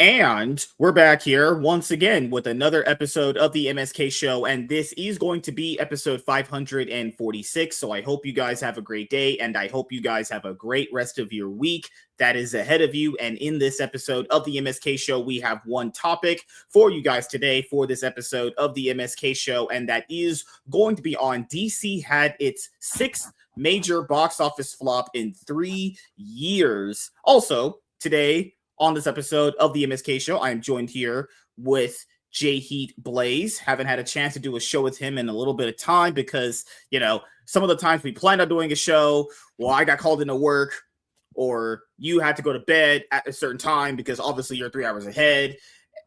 And we're back here once again with another episode of the MSK show, and this is going to be episode 546. So I hope you guys have a great day, and I hope you guys have a great rest of your week that is ahead of you. And in this episode of the MSK show, we have one topic for you guys today for this episode of the MSK show, and that is going to be on DC had its sixth major box office flop in 3 years. Also, today, on this episode of the MSK show, I am joined here with J Heat Blaze. Haven't had a chance to do a show with him in a little bit of time because, you know, some of the times we planned on doing a show, well, I got called into work, or you had to go to bed at a certain time because obviously you're 3 hours ahead.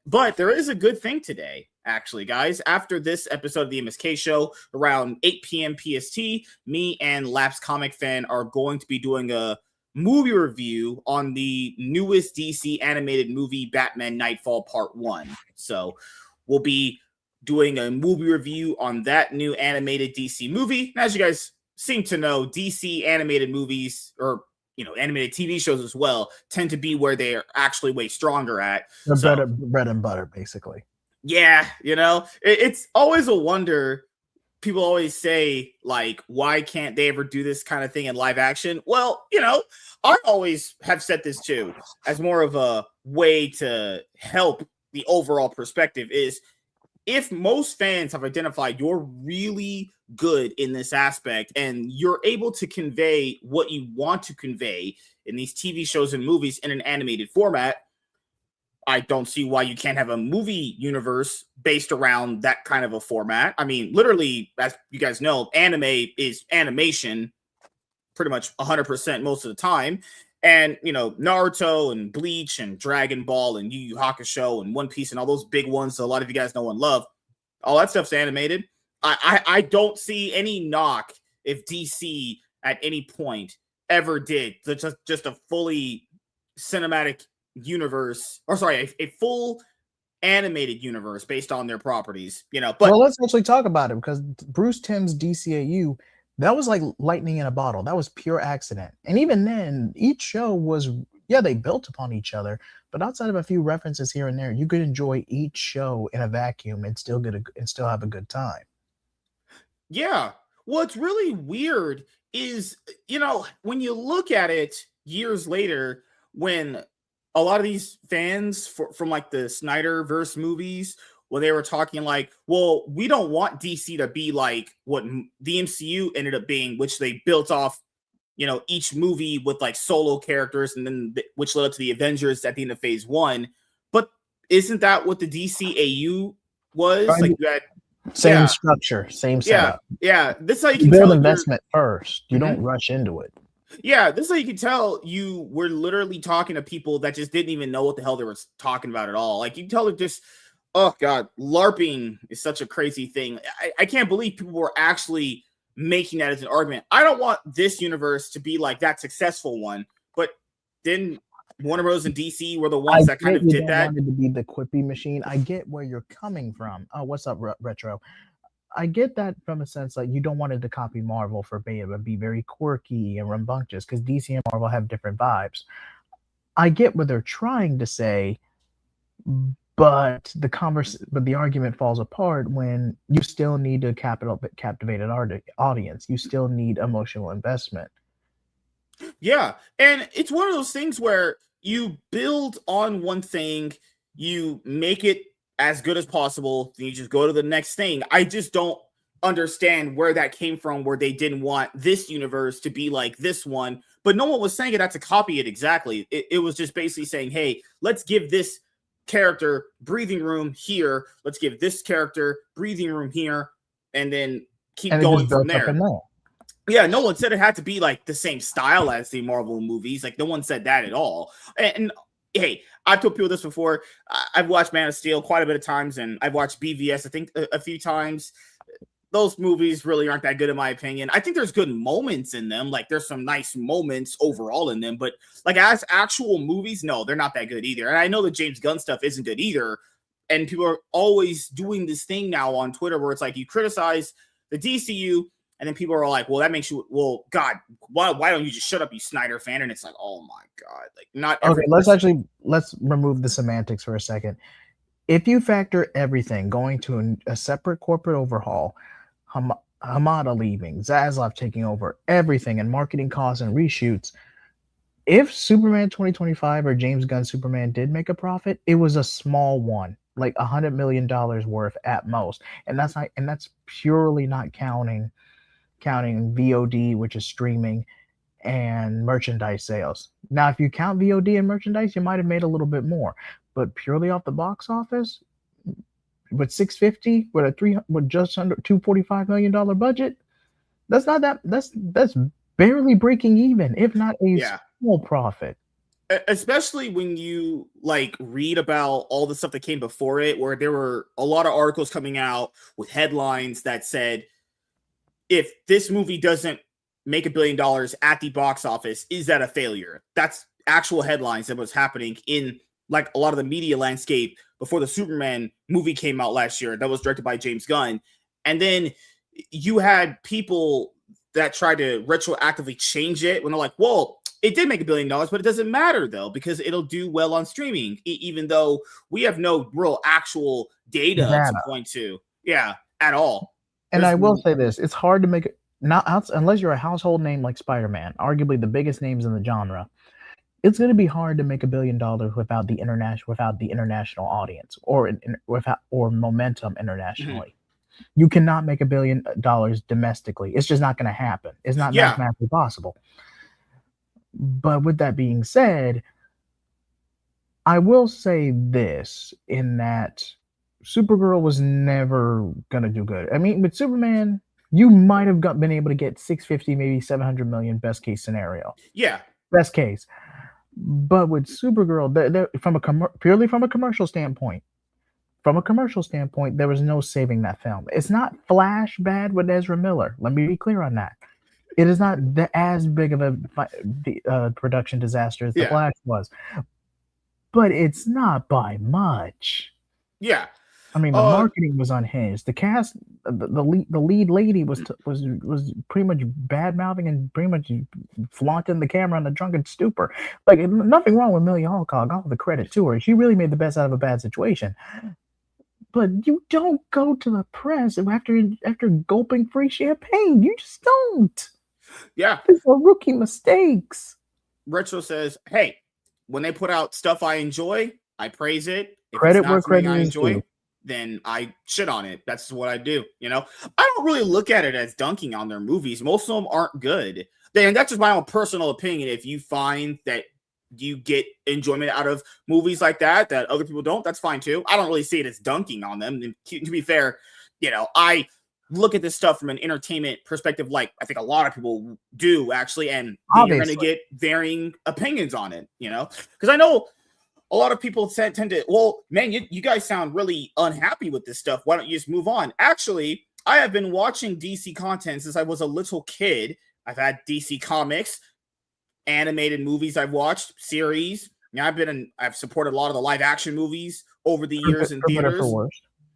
But there is a good thing today, actually, guys. After this episode of the MSK show, around 8 p.m. PST, me and Laps Comic Fan are going to be doing a movie review on the newest DC animated movie, Batman Nightfall Part 1. So we'll be doing a movie review on that new animated DC movie. And as you guys seem to know, DC animated movies, or animated TV shows as well, tend to be where they are actually way stronger at. They're bread and butter, basically. Yeah, it's always a wonder. People always say, like, why can't they ever do this kind of thing in live action? Well, I always have said this too, as more of a way to help the overall perspective, is if most fans have identified you're really good in this aspect and you're able to convey what you want to convey in these TV shows and movies in an animated format, I don't see why you can't have a movie universe based around that kind of a format. I mean, literally, as you guys know, anime is animation pretty much 100% most of the time. And, Naruto and Bleach and Dragon Ball and Yu Yu Hakusho and One Piece and all those big ones that a lot of you guys know and love, all that stuff's animated. I don't see any knock if DC at any point ever did just a fully cinematic universe, or sorry, a full animated universe based on their properties, but well, let's actually talk about it, because Bruce Timm's DCAU, that was like lightning in a bottle. That was pure accident. And even then, each show was, they built upon each other, but outside of a few references here and there, you could enjoy each show in a vacuum and still have a good time. Yeah. What's really weird is, when you look at it years later, when a lot of these fans from like the Snyderverse movies, when they were talking like, well, we don't want DC to be like what the MCU ended up being, which they built off, each movie with like solo characters, and then which led up to the Avengers at the end of Phase 1. But isn't that what the DCAU was? Like you had same structure, same setup. Yeah. This is how you can build investment first. You don't rush into it. Yeah, this is how you can tell you were literally talking to people that just didn't even know what the hell they were talking about at all. Like, you can tell they're just, oh God, LARPing is such a crazy thing. I can't believe people were actually making that as an argument. I don't want this universe to be like that successful one, but then Warner Bros. And DC were the ones that kind of did that. Wanted to be the quippy machine. I get where you're coming from. Oh, what's up, Retro? I get that from a sense, like, you don't want it to copy Marvel verbatim and be very quirky and rambunctious, because DC and Marvel have different vibes. I get what they're trying to say, but the argument falls apart when you still need a captivated audience. You still need emotional investment. Yeah, and it's one of those things where you build on one thing, you make it as good as possible, then you just go to the next thing. I just don't understand where that came from, where they didn't want this universe to be like this one, but no one was saying it had to copy it exactly. It was just basically saying, hey, let's give this character breathing room here, let's give this character breathing room here, and then keep going from there. Yeah, no one said it had to be like the same style as the Marvel movies. Like, no one said that at all. And hey, I've told people this before. I've watched Man of Steel quite a bit of times, and I've watched BVS, I think, a few times. Those movies really aren't that good, in my opinion. I think there's good moments in them. Like, there's some nice moments overall in them. But, like, as actual movies, no, they're not that good either. And I know the James Gunn stuff isn't good either. And people are always doing this thing now on Twitter where it's like, you criticize the DCU, And then people are like, well, that makes you, well, God, why don't you just shut up, you Snyder fan? And it's like, oh my God, like not every Okay, let's remove the semantics for a second. If you factor everything going to a separate corporate overhaul, Hamada leaving, Zaslav taking over everything, and marketing costs and reshoots, if Superman 2025 or James Gunn Superman did make a profit, it was a small one, like $100 million worth at most, and that's purely not counting VOD, which is streaming, and merchandise sales. Now, if you count VOD and merchandise, you might have made a little bit more, but purely off the box office, with 650 with just under $245 million budget, that's not that that's barely breaking even, if not a small profit. Especially when you like read about all the stuff that came before it, where there were a lot of articles coming out with headlines that said, if this movie doesn't make $1 billion at the box office, is that a failure? That's actual headlines that was happening in like a lot of the media landscape before the Superman movie came out last year that was directed by James Gunn. And then you had people that tried to retroactively change it when they're like, well, it did make $1 billion, but it doesn't matter though, because it'll do well on streaming, even though we have no real actual data to point to. Yeah, at all. And I will say this, it's hard to make it, not unless you're a household name like Spider-Man, arguably the biggest names in the genre. It's going to be hard to make $1 billion without the international audience or momentum internationally. Mm-hmm. You cannot make $1 billion domestically. It's just not going to happen. It's not mathematically possible. But with that being said, I will say this, in that Supergirl was never going to do good. I mean, with Superman, you might have been able to get 650, maybe 700 million, best case scenario. Yeah. Best case. But with Supergirl, purely from a commercial standpoint, there was no saving that film. It's not Flash bad with Ezra Miller. Let me be clear on that. It is not as big of a production disaster as The Flash was. But it's not by much. Yeah. I mean, the marketing was unhinged. The cast, the lead lady was pretty much bad mouthing and pretty much flaunting the camera in a drunken stupor. Like, nothing wrong with Millie Alcock. All the credit to her. She really made the best out of a bad situation. But you don't go to the press after gulping free champagne. You just don't. Yeah, it's a rookie mistakes. Retro says, "Hey, when they put out stuff I enjoy, I praise it. If credit it's not where credit I is enjoy, due. Then I shit on it. That's what I do. You know, I don't really look at it as dunking on their movies. Most of them aren't good. And that's just my own personal opinion. If you find that you get enjoyment out of movies like that other people don't, that's fine too. I don't really see it as dunking on them. And to be fair, you know, I look at this stuff from an entertainment perspective, like I think a lot of people do actually, and you're going to get varying opinions on it, you know, because I know a lot of people tend to, well, man, you guys sound really unhappy with this stuff. Why don't you just move on? Actually, I have been watching DC content since I was a little kid. I've had DC comics, animated movies I've watched, series. You know, I've supported a lot of the live action movies over the years in theaters.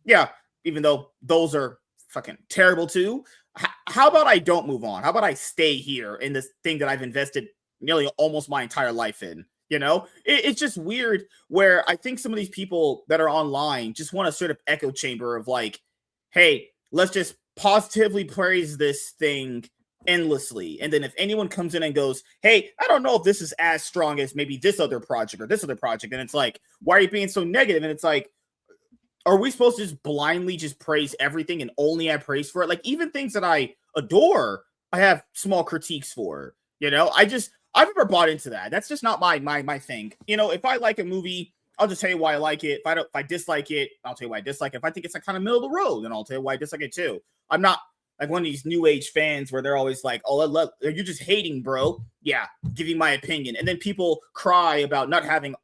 Yeah, even though those are fucking terrible too. How about I don't move on? How about I stay here in this thing that I've invested nearly almost my entire life in? You know, it's just weird where I think some of these people that are online just want a sort of echo chamber of like, hey, let's just positively praise this thing endlessly. And then if anyone comes in and goes, hey, I don't know if this is as strong as maybe this other project or this other project, and it's like, why are you being so negative? And it's like, are we supposed to just blindly just praise everything and only have praise for it? Like, even things that I adore, I have small critiques for, you know. I've never bought into that. That's just not my thing. You know, if I like a movie, I'll just tell you why I like it. If I dislike it, I'll tell you why I dislike it. If I think it's like kind of middle of the road, then I'll tell you why I dislike it too. I'm not like one of these new age fans where they're always like, oh, you're just hating, bro. Yeah, giving my opinion. And then people cry about not having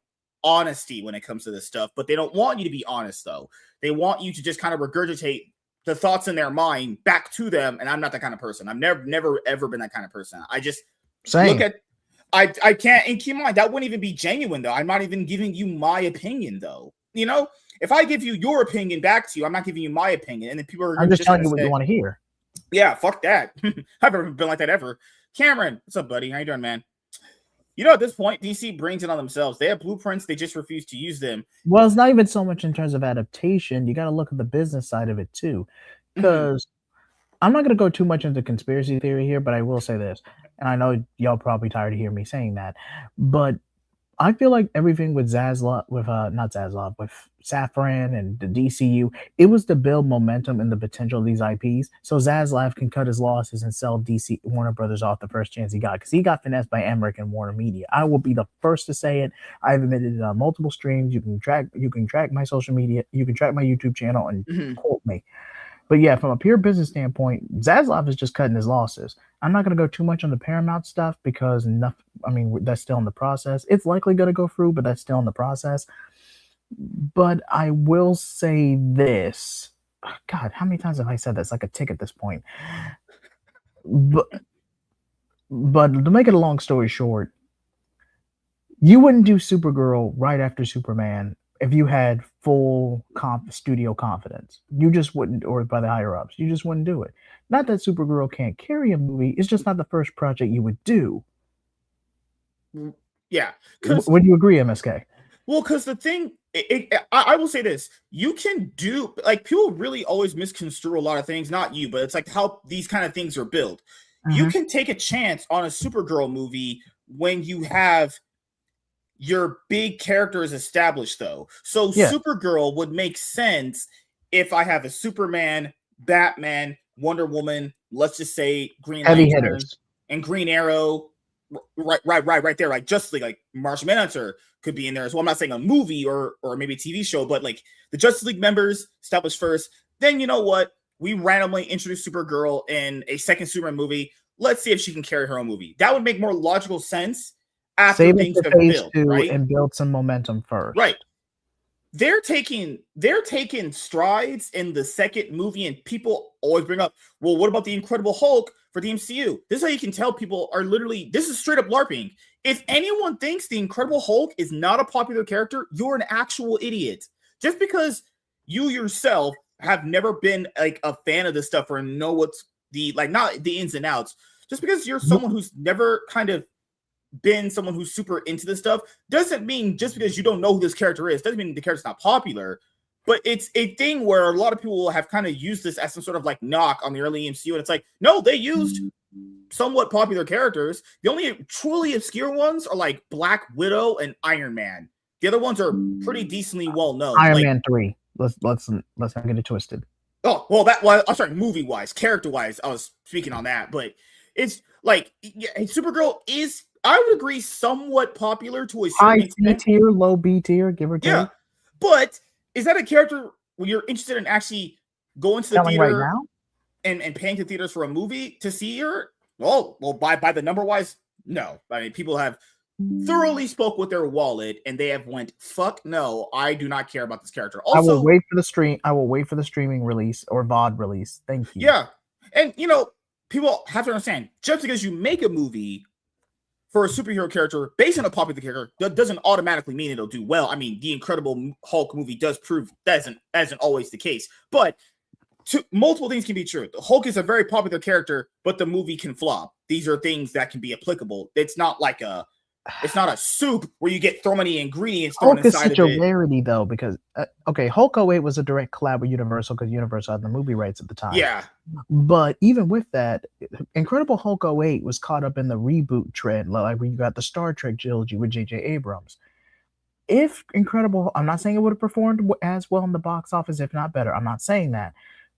honesty when it comes to this stuff, but they don't want you to be honest though. They want you to just kind of regurgitate the thoughts in their mind back to them. And I'm not that kind of person. I've never ever been that kind of person. I just look at, I can't, and keep in mind, that wouldn't even be genuine though. I'm not even giving you my opinion though. You know, if I give you your opinion back to you, I'm not giving you my opinion. And then people are I'm just telling you what you want to hear. Yeah, fuck that. I've never been like that ever. Cameron, what's up, buddy? How you doing, man? You know, at this point, DC brings it on themselves. They have blueprints, they just refuse to use them. Well, it's not even so much in terms of adaptation. You got to look at the business side of it too, Mhm. because I'm not going to go too much into conspiracy theory here, but I will say this, and I know y'all probably tired of hearing me saying that, but I feel like everything with Zaslav, with not Zaslav, with Safran and the DCU, it was to build momentum and the potential of these IPs. So Zaslav can cut his losses and sell DC Warner Brothers off the first chance he got because he got finessed by Emmerich and Warner Media. I will be the first to say it. I've admitted it on multiple streams. You can track my social media, you can track my YouTube channel and Mhm. quote me. But yeah, from a pure business standpoint, Zaslav is just cutting his losses. I'm not going to go too much on the Paramount stuff because nothing. I mean, that's still in the process. It's likely going to go through, but that's still in the process. But I will say this. God, how many times have I said that's like a tick at this point? But to make it a long story short, you wouldn't do Supergirl right after Superman if you had full studio confidence. You just wouldn't, or by the higher ups, you just wouldn't do it. Not that Supergirl can't carry a movie; it's just not the first project you would do. Yeah, because Would you agree, MSK? well, because the thing, I will say this: you can do like people really always misconstrue a lot of things. Not you, but it's like how these kind of things are built. You Mm-hmm. can take a chance on a Supergirl movie when you have your big character is established, though. So Yeah, Supergirl would make sense if I have a Superman, Batman, Wonder Woman, let's just say Green heavy Lantern, hitters. and Green Arrow. Right there. Like Justice League, like Martian Manhunter could be in there as well. I'm not saying a movie or maybe a TV show, but like the Justice League members established first. Then you know what? We randomly introduce Supergirl in a second Superman movie. Let's see if she can carry her own movie. That would make more logical sense after Save it things for have phase built, two right? and build some momentum Right. first. They're taking strides in the second movie, and people always bring up, well, what about the Incredible Hulk for the MCU? This is how you can tell people are literally, this is straight up LARPing. If anyone thinks the Incredible Hulk is not a popular character, you're an actual idiot. Just because you yourself have never been like a fan of this stuff or know what's the like not the ins and outs, just because you're someone who's never kind of been someone who's super into this stuff doesn't mean just because you don't know who this character is doesn't mean the character's not popular. But it's a thing where a lot of people have kind of used this as some sort of like knock on the early MCU, and it's like, no, they used somewhat popular characters. The only truly obscure ones are like Black Widow and Iron Man. The other ones are pretty decently well known. Iron Like, Man 3. Let's not get it twisted. oh well, that was I'm sorry, movie wise, character wise, I was speaking on that, but it's like yeah, Supergirl is I would agree somewhat popular to a certain High C extent. tier, low B tier, give or Yeah, take. but is that a character when you're interested in actually going to the Selling right theater now? and paying to theaters for a movie to see her? Well, by the number wise, no. I mean, people have thoroughly spoke with their wallet and they have went, fuck no, I do not care about this character. I will Also, wait for the stream. I will wait for the streaming release or VOD release. Thank you. yeah, and you know, people have to understand just because you make a movie for a superhero character based on a popular character, that doesn't automatically mean it'll do well. I mean, the Incredible Hulk movie does prove that isn't always the case, but multiple things can be true. The Hulk is a very popular character, but the movie can flop. These are things that can be applicable. It's not a soup where you get so many ingredients thrown Hulk is inside such of a it. rarity though, because okay, Hulk '08 was a direct collab with Universal because Universal had the movie rights at the time. Yeah, But even with that, Incredible Hulk '08 was caught up in the reboot trend, like when you got the Star Trek trilogy with J.J. Abrams. If Incredible, I'm not saying it would have performed as well in the box office, if not better. I'm not saying that,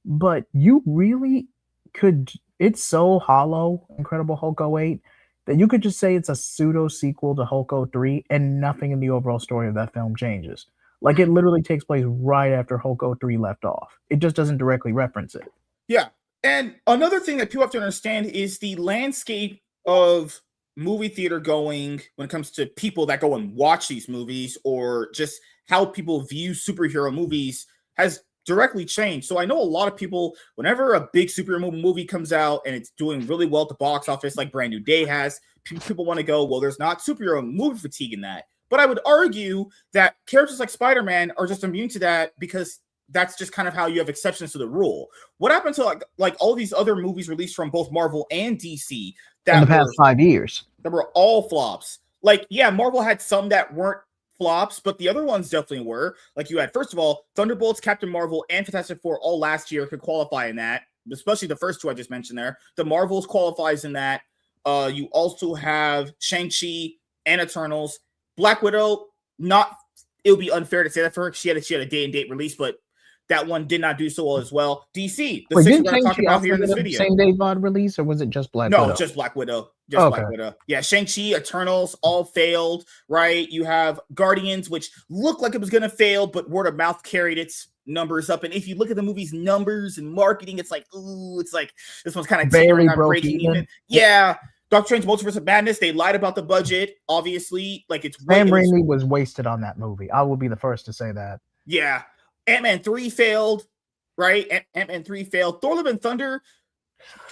but you really could. It's so hollow, Incredible Hulk '08, that you could just say it's a pseudo sequel to Hulk '03, and nothing in the overall story of that film changes. Like it literally takes place right after Hulk '03 left off. It just doesn't directly reference it. yeah. And another thing that people have to understand is the landscape of movie theater going when it comes to people that go and watch these movies or just how people view superhero movies has directly changed. So I know a lot of people, whenever a big superhero movie comes out and it's doing really well at the box office, like Brand New Day has, people want to go, well, there's not superhero movie fatigue in that. But I would argue that characters like Spider-Man are just immune to that because that's just kind of how you have exceptions to the rule. What happened to like all these other movies released from both Marvel and DC in the that past 5 years? That were all flops. Like, yeah, Marvel had some that weren't flops, but the other ones definitely were. Like, you had, first of all, Thunderbolts, Captain Marvel, and Fantastic Four all last year could qualify in that, especially the first two I just mentioned there. The Marvels qualifies in that. You also have Shang-Chi and Eternals. Black Widow, not, it would be unfair to say that for her. She had a day and date release, but that one did not do so well as well. DC, the six we're going to talk about here in this video. Same day VOD release, or was it just Black Widow? No, just Black Widow. Just Black Widow. Yeah, Shang-Chi, Eternals, all failed, right? You have Guardians, which looked like it was going to fail, but word of mouth carried its numbers up. And if you look at the movie's numbers and marketing, it's like, ooh, it's like, this one's kind of very breaking even. Yeah. Doctor Strange Multiverse of Madness, they lied about the budget, obviously. Like, it's Sam Raimi was wasted on that movie. I will be the first to say that. Yeah. Ant-Man 3 failed, right? Ant-Man 3 failed. Thor: Love and Thunder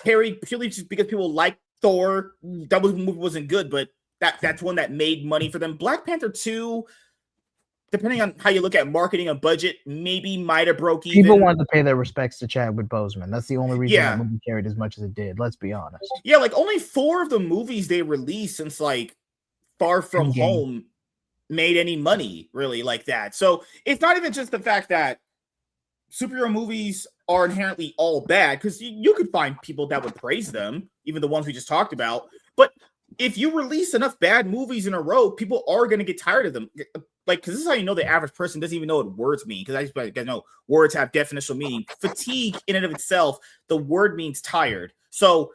carried purely just because people like Thor. That movie wasn't good, but that's one that made money for them. Black Panther 2, depending on how you look at marketing and budget, maybe might have broke even. People wanted to pay their respects to Chadwick Boseman. That's the only reason that movie carried as much as it did. Let's be honest. Yeah, like only 4 of the movies they released since like Far From Home made any money really like that. So it's not even just the fact that superhero movies are inherently all bad, because you could find people that would praise them, even the ones we just talked about. But if you release enough bad movies in a row, people are going to get tired of them. Like, because this is how you know the average person doesn't even know what words mean, because I just guys know words have definitional meaning. Fatigue in and of itself, the word means tired. So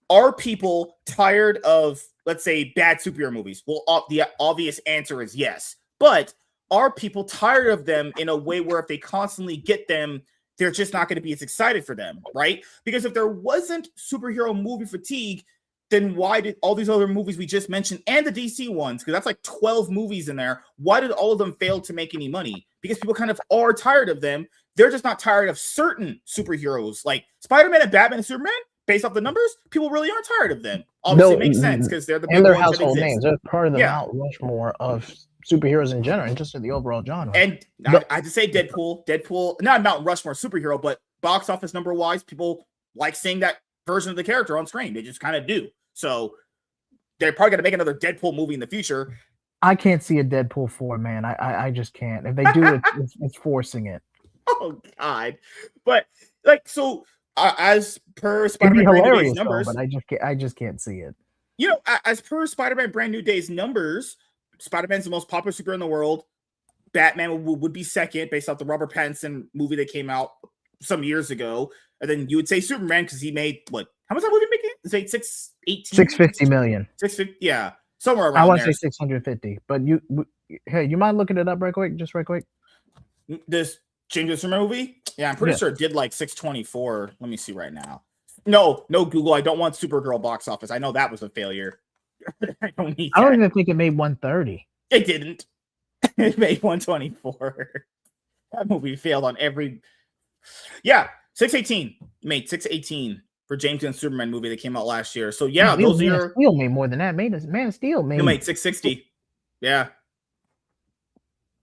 are people tired of, let's say, bad superhero movies? Well, the obvious answer is yes. But are people tired of them in a way where if they constantly get them, they're just not going to be as excited for them, right? Because if there wasn't superhero movie fatigue, then why did all these other movies we just mentioned, and the DC ones, because that's like 12 movies in there, why did all of them fail to make any money? Because people kind of are tired of them. They're just not tired of certain superheroes, like Spider-Man and Batman and Superman. Based off the numbers, people really aren't tired of them. Obviously, it makes sense because they're the big and their ones household names. They're part of the Mount Rushmore of superheroes in general, and just in the overall genre. And I have to say, Deadpool, not Mount Rushmore superhero, but box office number wise, people like seeing that version of the character on screen. They just kind of do. So they're probably going to make another Deadpool movie in the future. I can't see a Deadpool 4, man. I just can't. If they do, it's forcing it. Oh God! But like so. As per Spider-Man Brand New Day's numbers, but I just can't see it. You know, as per Spider-Man Brand New Day's numbers, Spider-Man's the most popular superhero in the world. Batman would be second based off the Robert Pattinson movie that came out some years ago. And then you would say Superman because he made what? How much that movie making? Is it 650 million. 650, yeah, somewhere around. I want to say 650, but hey, you mind looking it up right quick? This James Gunn Superman movie? Yeah, I'm pretty sure it did like 624. Let me see right now. No, Google. I don't want Supergirl box office. I know that was a failure. I don't even think it made 130. It didn't. It made 124. That movie failed on every. Yeah, 618 made 618 for James Gunn Superman movie that came out last year. So yeah, those Man of Steel made more than that. Man of Steel made 660. Yeah,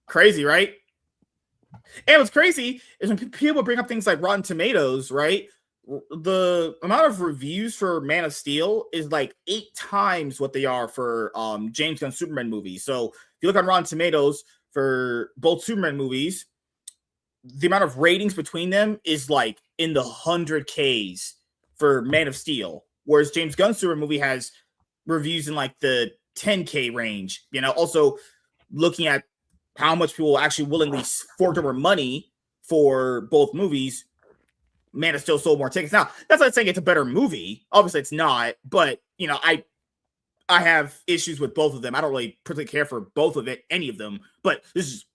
crazy, right? And what's crazy is when people bring up things like Rotten Tomatoes, right? The amount of reviews for Man of Steel is like 8 times what they are for James Gunn Superman movies. So if you look on Rotten Tomatoes for both Superman movies, the amount of ratings between them is like in the 100Ks for Man of Steel, whereas James Gunn's Superman movie has reviews in like the 10K range. You know, also looking at how much people actually willingly forked over money for both movies, Man of Steel sold more tickets. Now, that's not saying it's a better movie. Obviously, it's not. But, you know, I have issues with both of them. I don't really particularly care for both of it, any of them. But this is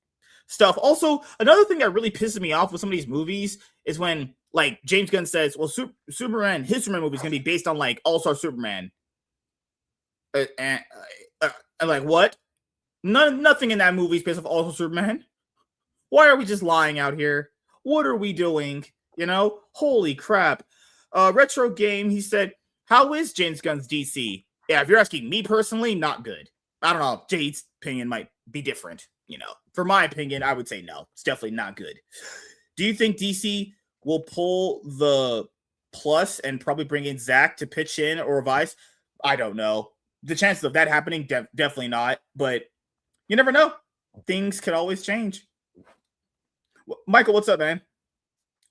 stuff. Also, another thing that really pisses me off with some of these movies is when, like, James Gunn says, well, Superman, his Superman movie is going to be based on, like, All-Star Superman. And like, what? Nothing in that movie is based off All-Star Superman. Why are we just lying out here? What are we doing? You know, holy crap. Retro Game, he said, how is James Gunn's DC? Yeah, if you're asking me personally, not good. I don't know. Jade's opinion might be different. You know, for my opinion, I would say no. It's definitely not good. Do you think DC will pull the plus and probably bring in Zach to pitch in or revise? I don't know. The chances of that happening, definitely not. But you never know. Things could always change. Michael, what's up, man?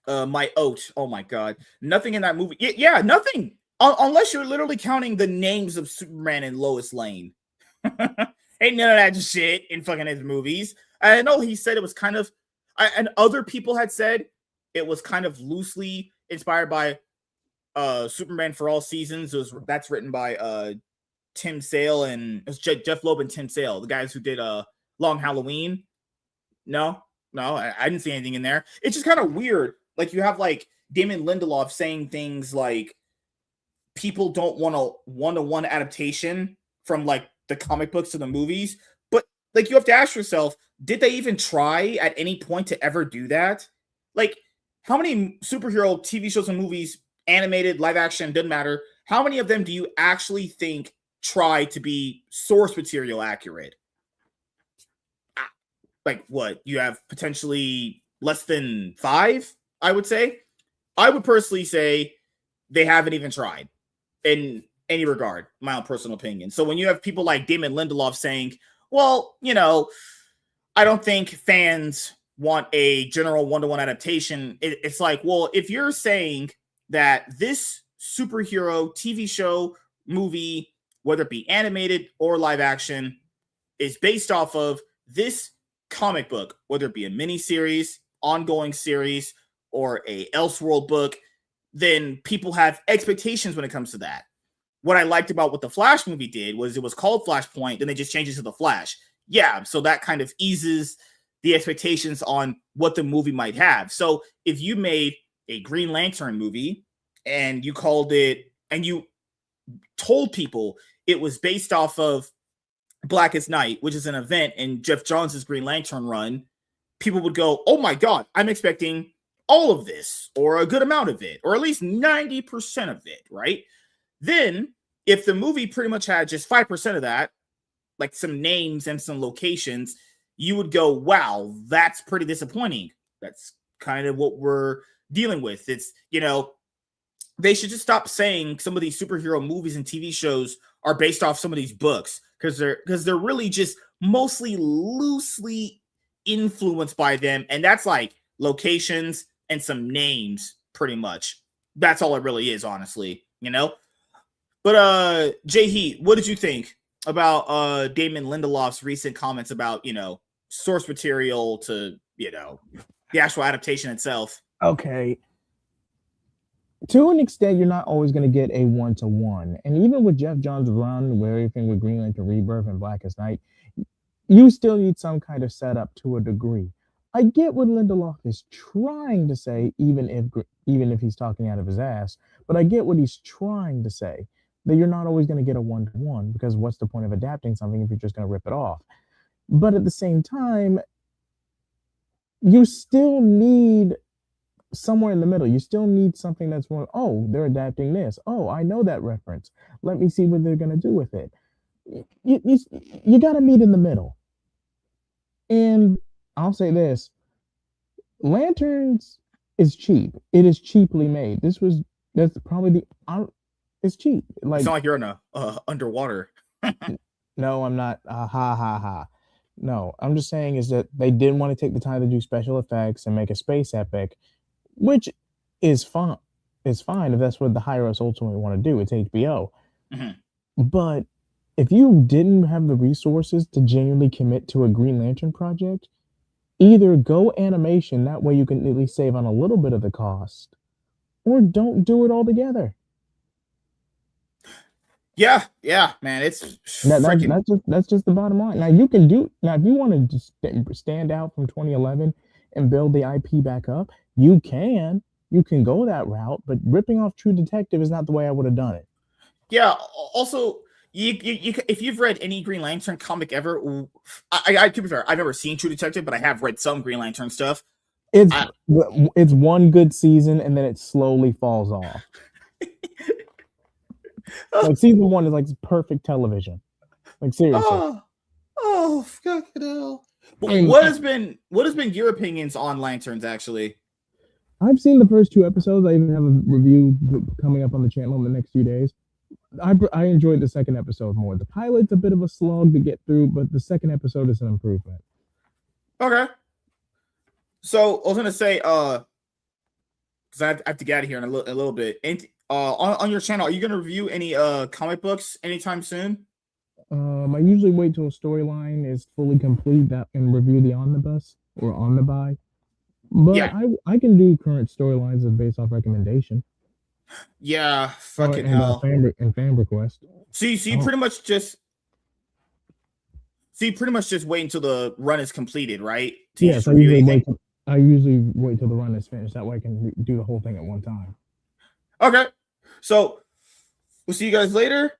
My oat. Oh my god, nothing in that movie. Yeah, nothing. Unless you're literally counting the names of Superman and Lois Lane. Ain't none of that shit in fucking his movies. I know he said it was kind of, and other people had said it was kind of loosely inspired by Superman for All Seasons. That's written by Tim Sale and it was Jeff Loeb and Tim Sale, the guys who did Long Halloween. No, I didn't see anything in there. It's just kind of weird. Like you have like Damon Lindelof saying things like people don't want a one-to-one adaptation from like the comic books to the movies, but like you have to ask yourself, did they even try at any point to ever do that? Like how many superhero TV shows and movies, animated, live action, doesn't matter, how many of them do you actually think try to be source material accurate? Like what? You have potentially less than 5, I would say. I would personally say they haven't even tried in any regard, my own personal opinion. So when you have people like Damon Lindelof saying, well, you know, I don't think fans want a general one-to-one adaptation, it's like, well, if you're saying that this superhero TV show, movie, whether it be animated or live action, is based off of this comic book, whether it be a miniseries, ongoing series, or a Elseworld book, then people have expectations when it comes to that. What I liked about what the Flash movie did was it was called Flashpoint, then they just changed it to the Flash. Yeah, so that kind of eases the expectations on what the movie might have. So if you made a Green Lantern movie and you called it, and you told people it was based off of Blackest Night, which is an event in Jeff Johns' Green Lantern run, people would go, oh my God, I'm expecting all of this, or a good amount of it, or at least 90% of it, right? Then, if the movie pretty much had just 5% of that, like some names and some locations, you would go, wow, that's pretty disappointing. That's kind of what we're dealing with. It's, you know, they should just stop saying some of these superhero movies and TV shows are based off some of these books, because they're really just mostly loosely influenced by them, and that's like locations and some names, pretty much. That's all it really is, honestly, you know. But Jay Heat, what did you think about Damon Lindelof's recent comments about, you know, source material to, you know, the actual adaptation itself? Okay. To an extent, you're not always going to get a one-to-one. And even with Jeff Johns' run, where everything with Green Lantern Rebirth and Blackest Night, you still need some kind of setup to a degree. I get what Lindelof is trying to say, even if he's talking out of his ass, but I get what he's trying to say, that you're not always going to get a one-to-one, because what's the point of adapting something if you're just going to rip it off? But at the same time, you still need somewhere in the middle. You still need something that's more, oh, they're adapting this. Oh, I know that reference. Let me see what they're going to do with it. You got to meet in the middle. And I'll say this, Lanterns is cheap. It is cheaply made. That's probably it's cheap. Like, it's not like you're in a underwater. No, I'm not. Ha ha ha. No, I'm just saying is that they didn't want to take the time to do special effects and make a space epic, which is fine. It's fine if that's what the higher-ups ultimately want to do. It's HBO. Mm-hmm. But if you didn't have the resources to genuinely commit to a Green Lantern project, either go animation, that way you can at least save on a little bit of the cost, or don't do it altogether. Yeah, man, it's that's just the bottom line. Now you can do, now if you want to stand out from 2011 and build the IP back up, you can go that route, but ripping off True Detective is not the way I would have done it. Yeah. Also, you if you've read any Green Lantern comic ever, I to be fair, I've never seen True Detective, but I have read some Green Lantern stuff. It's one good season and then it slowly falls off. Like season 1 is like perfect television. Like seriously. Oh, fucking hell. What has been your opinions on Lanterns actually? I've seen the first 2 episodes. I even have a review coming up on the channel in the next few days. I enjoyed the second episode more. The pilot's a bit of a slog to get through, but the second episode is an improvement. Okay. So I was gonna say, because I have to get out of here in a little bit. And on your channel, are you gonna review any comic books anytime soon? I usually wait till a storyline is fully complete and review the omnibus or omnibuy. But Yeah. I can do current storylines based off recommendation. Yeah, fucking hell. Fan request. So you pretty much just wait until the run is completed, right? Yes, I usually wait till the run is finished. That way I can do the whole thing at one time. Okay. So we'll see you guys later.